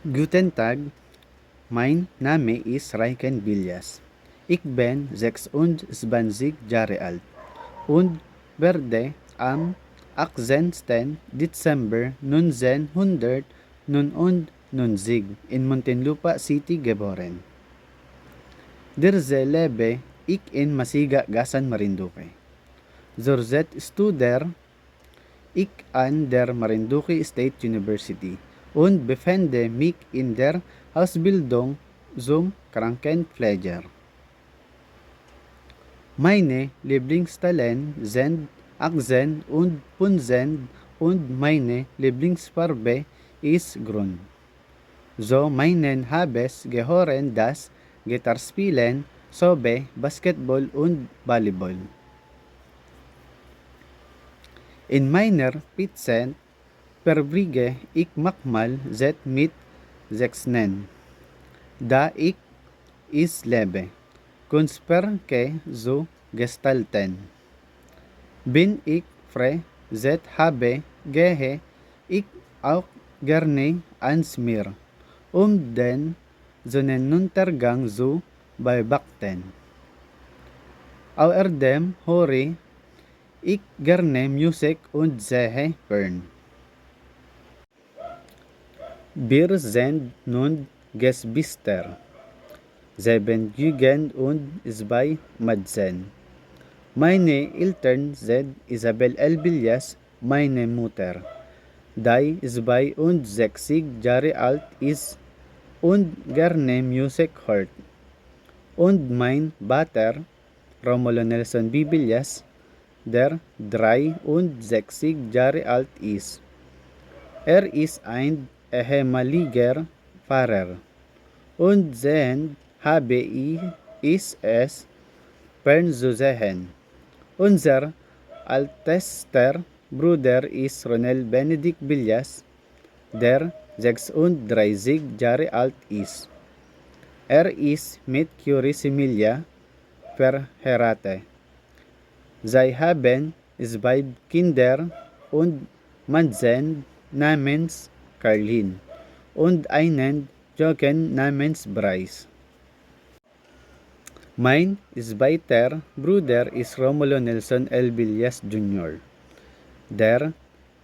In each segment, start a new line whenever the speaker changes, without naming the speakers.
Guten Tag, mein Name ist Reichen Villas. Ich bin 26 Jahre alt und werde am 18. Dezember 1999 in Muntinlupa City geboren. Dirze lebe ich in Masiga, Gasan, Marinduque. Zurzeit studiere ich an der Marinduque State University und befinde mich in der Ausbildung zum Krankenpfleger. Meine Lieblingstalent sind Akzent und Punzent und meine Lieblingsfarbe ist grün. So meinen Hobbys gehören das Gitarrespielen sowie Basketball und Volleyball. In meiner Freizeit verbringe ich manchmal Zeit mit Sechsnen, da ich es lebe, Kunstwerke zu gestalten. Bin ich frei, Zeit habe, gehe ich auch gerne ans Meer, um den Sonnenuntergang zu beobachten. Außerdem höre ich gerne Musik und sehe fern. Wir sind nun Geschwister, 7 Jugend und 2 Mädchen. Meine Eltern sind Isabel L. Villas, meine Mutter, die 62 Jahre alt ist und gerne Musik hört. Und mein Vater, Romulo Nelson B. Villas, der 63 Jahre alt ist. Er ist ein ehemaliger Pfarrer und sehen habe ich es fern zu sehen. Unser ältester Bruder ist Ronel Benedict Villas, der 36 Jahre alt ist. Er ist mit Curie Similia verheiratet. Sie haben 2 Kinder und Mädchen namens Carlin und einen Jungen namens Bryce. Mein zweiter Bruder ist Romulo Nelson L. Villas Jr., der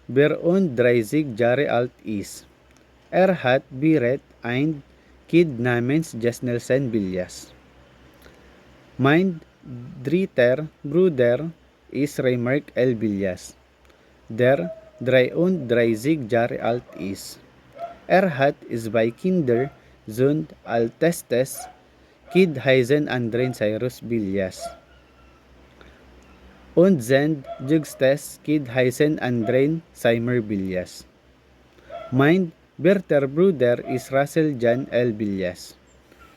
34 Jahre alt ist. Er hat bereits ein Kind namens Jess Nelson Villas. Mein dritter Bruder ist Raymark L. Villas, der 33 Jahre alt ist. Er hat 2 Kinder und ältestes Kind heißen Andren Cyrus Villas. Und sein jüngstes Kind heißen Andren Seymour Villas. Mein vierter Bruder ist Russell John L. Villas,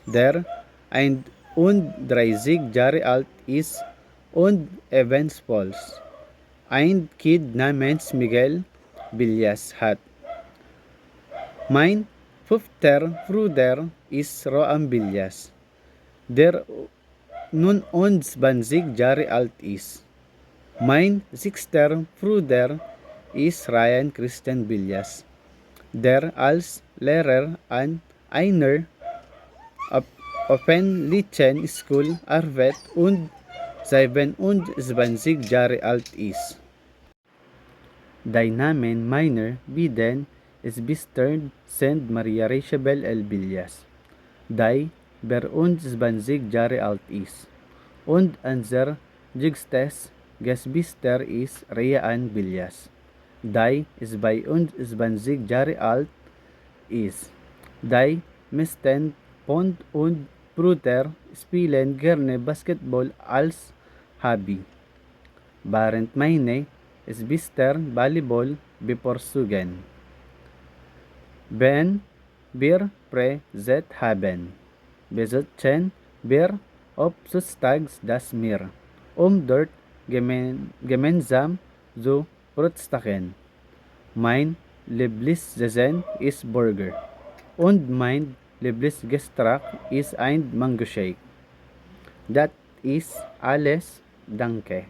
der 31 Jahre alt ist und ebenfalls ein Kind namens Miguel Villas hat. Mein fünfter Bruder ist Roam Villas, der 29 Jahre alt ist. Mein sechster Bruder ist Ryan Christian Villas, der als Lehrer an einer öffentlichen Schule arbeitet und 27 Jahre alt ist. Die Namen meiner beiden Schwestern sind Maria Rachel L. Villas, die 24 Jahre alt ist, und unser jüngstes Geschwister ist Rhea Ann Villas, die 22 Jahre alt ist. Die meisten von und Brüder spielen gerne Basketball als Hobby, während meine Schwester Volleyball bevorzugen. Wenn wir Freizeit haben, besuchen wir oftmals das Meer, um dort gemeinsam zu frühstücken. Mein Lieblingsessen ist Burger und mein Lieblingsgetränk ist ein Mango Shake. Das ist alles. Danke.